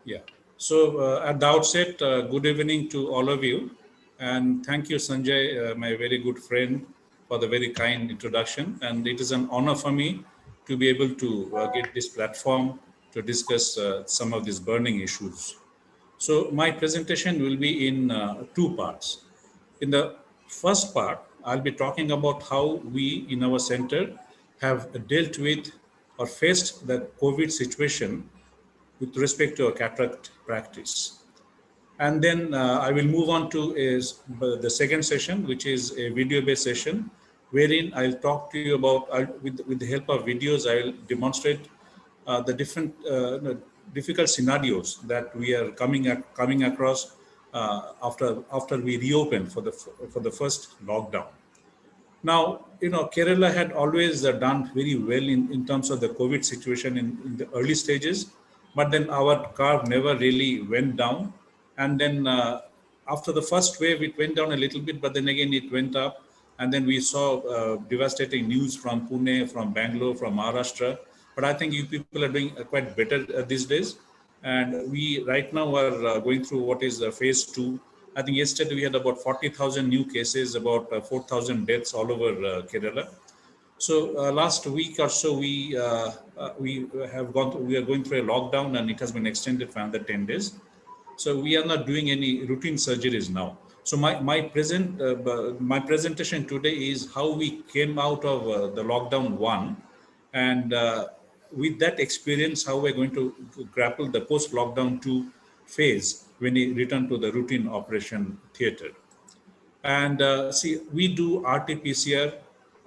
Yeah. So at the outset, good evening to all of you. And thank you, Sanjay, my very good friend, for the very kind introduction. And it is an honor for me to be able to get this platform to discuss some of these burning issues. So my presentation will be in two parts. In the first part, I'll be talking about how we in our center have dealt with or faced the COVID situation with respect to a cataract practice. And then I will move on to the second session, which is a video-based session, wherein I'll talk to you about, with the help of videos, I'll demonstrate the different difficult scenarios that we are coming across after we reopen for the first lockdown. Now, Kerala had always done very well in terms of the COVID situation in the early stages, but then our curve never really went down. And then after the first wave, it went down a little bit, but then again it went up. And then we saw devastating news from Pune, from Bangalore, from Maharashtra. But I think you people are doing quite better these days. And we right now are going through what is phase two. I think yesterday we had about 40,000 new cases, about 4,000 deaths all over Kerala. So last week or so, we are going through a lockdown, and it has been extended for another 10 days. So we are not doing any routine surgeries now. So my presentation today is how we came out of the lockdown one, and with that experience, how we're going to grapple the post-lockdown two phase when we return to the routine operation theater. And see, we do RT-PCR,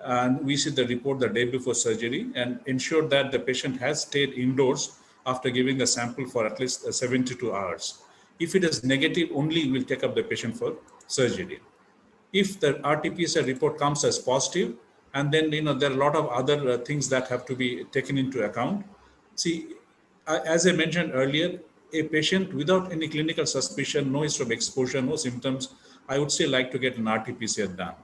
and we see the report the day before surgery and ensure that the patient has stayed indoors after giving the sample for at least 72 hours. If it is negative, only we'll take up the patient for surgery. If the RT-PCR report comes as positive, and then there are a lot of other things that have to be taken into account. See, as I mentioned earlier, a patient without any clinical suspicion, no history of exposure, no symptoms, I would say like to get an RT-PCR done.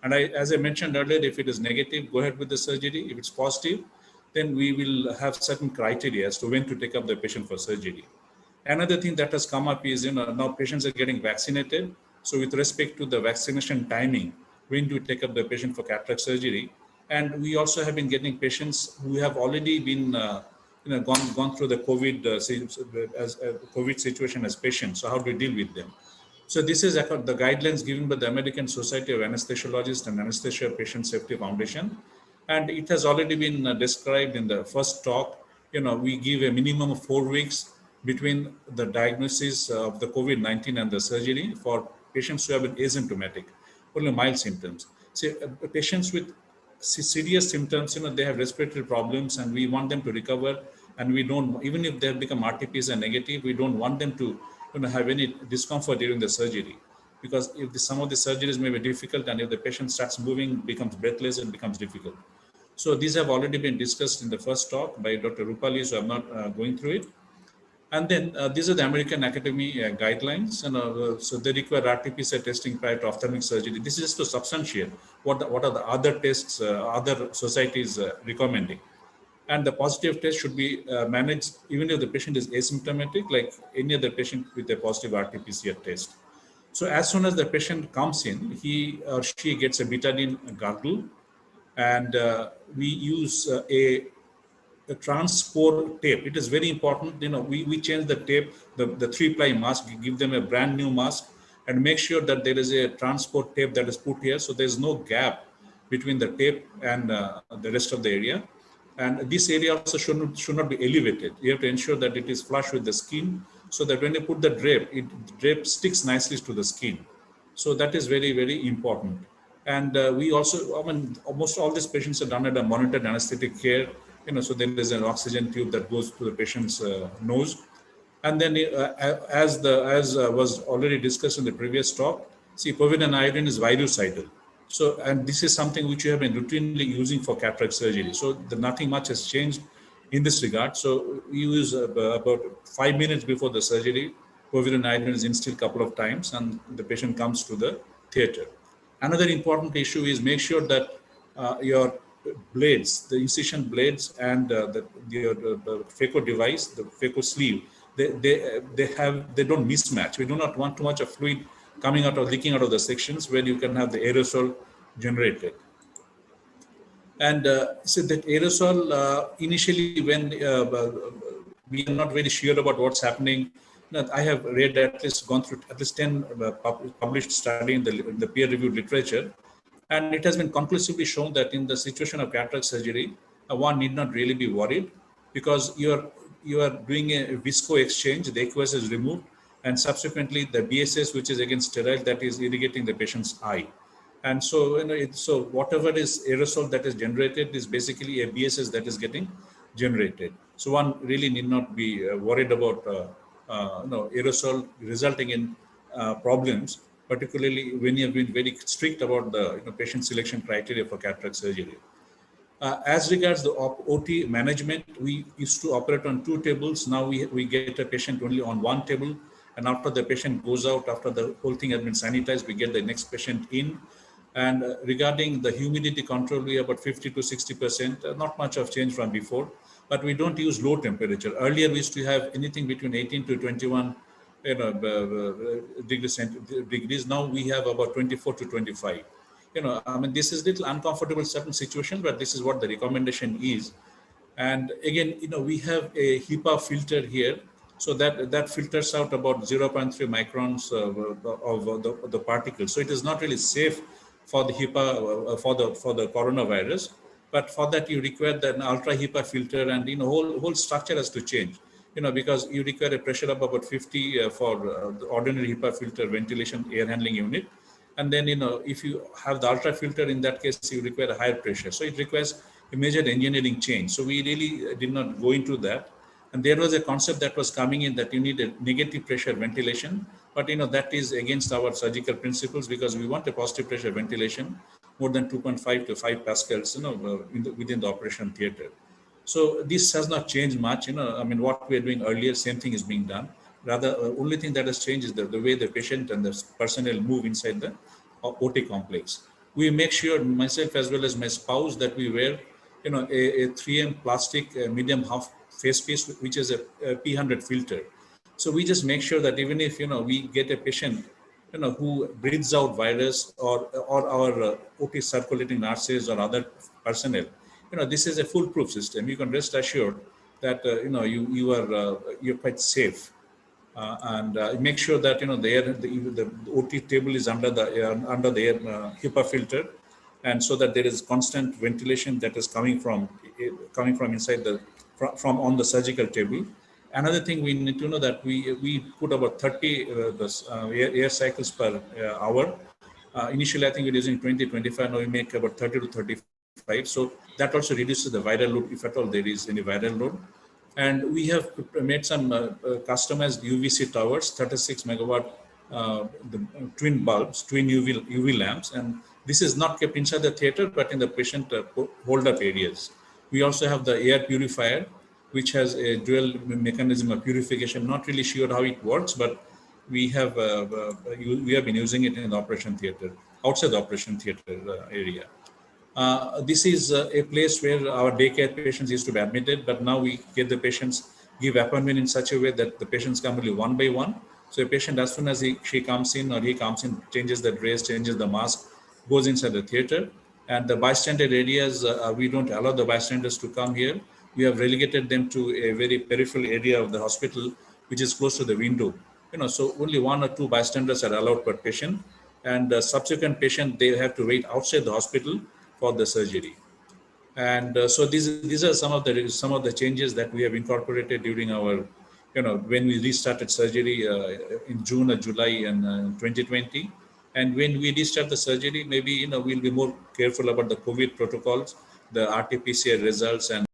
And as I mentioned earlier, if it is negative, go ahead with the surgery. If it's positive, then we will have certain criteria as to when to take up the patient for surgery. Another thing that has come up is, now patients are getting vaccinated. So with respect to the vaccination timing, when do we take up the patient for cataract surgery? And we also have been getting patients who have already been, gone through the COVID COVID situation as patients. So how do we deal with them? So this is the guidelines given by the American Society of Anesthesiologists and Anesthesia Patient Safety Foundation. And it has already been described in the first talk. We give a minimum of 4 weeks between the diagnosis of the COVID-19 and the surgery for patients who have been asymptomatic, only mild symptoms. See, patients with serious symptoms, they have respiratory problems, and we want them to recover. And we don't, even if they have become RT-PCR negative, we don't want them to have any discomfort during the surgery, because if some of the surgeries may be difficult, and if the patient starts moving, becomes breathless, and becomes difficult. So these have already been discussed in the first talk by Dr. Rupali, so I'm not going through it. And then these are the American Academy guidelines, and so they require RT-PCR testing prior to ophthalmic surgery. This is just to substantiate what are the other tests other societies recommending. And the positive test should be managed even if the patient is asymptomatic, like any other patient with a positive RT-PCR test. So as soon as the patient comes in, he or she gets a betadine gargle, and we use a transport tape. It is very important. We change the tape, the 3-ply mask, give them a brand new mask, and make sure that there is a transport tape that is put here, so there's no gap between the tape and the rest of the area. And this area also should not be elevated. You have to ensure that it is flush with the skin, so that when you put the drape sticks nicely to the skin. So that is very, very important. And we also, almost all these patients are done at a monitored anesthetic care. So there is an oxygen tube that goes to the patient's nose. And then as was already discussed in the previous talk, see, povidone iodine is virucidal. So, and this is something which we have been routinely using for cataract surgery. So nothing much has changed in this regard. So we use about 5 minutes before the surgery, povidone iodine is instilled a couple of times, and the patient comes to the theater. Another important issue is make sure that your blades, the incision blades, and the phaco device, the phaco sleeve, they don't mismatch. We do not want too much of fluid coming out of leaking out of the sections where you can have the aerosol generated. And so that aerosol initially when we are not very sure about what's happening. I have read gone through at least 10 published study in the peer-reviewed literature, and it has been conclusively shown that in the situation of cataract surgery, one need not really be worried, because you are doing a visco exchange, the aqueous is removed, and subsequently the BSS, which is again sterile, that is irrigating the patient's eye. And so, so whatever is aerosol that is generated is basically a BSS that is getting generated. So one really need not be worried about aerosol resulting in problems, particularly when you have been very strict about the patient selection criteria for cataract surgery. As regards the OT management, we used to operate on 2 tables. Now we get a patient only on 1 table. And after the patient goes out, after the whole thing has been sanitized, we get the next patient in. And regarding the humidity control, we are about 50 to 60%, not much of change from before, but we don't use low temperature. Earlier, we used to have anything between 18 to 21 degrees. Now we have about 24 to 25. I mean, this is little uncomfortable in certain situations, but this is what the recommendation is. And again, we have a HEPA filter here, so that filters out about 0.3 microns of the particles. So it is not really safe for the HEPA for the coronavirus, but for that you require an ultra HEPA filter, and whole structure has to change. Because you require a pressure of about 50 for the ordinary HEPA filter ventilation air handling unit. And then, if you have the ultra filter, in that case, you require a higher pressure. So it requires a major engineering change. So we really did not go into that. And there was a concept that was coming in that you need a negative pressure ventilation. But, that is against our surgical principles, because we want a positive pressure ventilation more than 2.5 to 5 pascals, within the operation theater. So this has not changed much. I mean, what we were doing earlier, same thing is being done. Rather, only thing that has changed is the way the patient and the personnel move inside the OT complex. We make sure, myself as well as my spouse, that we wear, a 3M plastic medium half face piece, which is a P100 filter. So we just make sure that even if, we get a patient, who breathes out virus, or our OT circulating nurses or other personnel, this is a foolproof system. You can rest assured that, you're quite safe. And make sure that the OT table is under the HEPA filter, and so that there is constant ventilation that is coming from inside from on the surgical table. Another thing we need to know that we put about 30 air cycles per hour. Initially, I think we're using 20, 25. Now we make about 30 to 35. So that also reduces the viral load, if at all there is any viral load. And we have made some customized UVC towers, 36 megawatt, the twin bulbs, twin UV lamps. And this is not kept inside the theater, but in the patient hold-up areas. We also have the air purifier, which has a dual mechanism of purification. Not really sure how it works, but we have been using it in the operation theater, outside the operation theater area. This is a place where our daycare patients used to be admitted, but now we get the patients, give appointment in such a way that the patients come only one by one. So a patient, as soon as she comes in or he comes in, changes the dress, changes the mask, goes inside the theater. And the bystander areas, we don't allow the bystanders to come here. We have relegated them to a very peripheral area of the hospital, which is close to the window. So only 1 or 2 bystanders are allowed per patient. And the subsequent patient, they have to wait outside the hospital for the surgery. And so these are some of the changes that we have incorporated during our, when we restarted surgery in June or July in 2020. And when we restart the surgery, maybe we'll be more careful about the COVID protocols, the RT-PCR results, and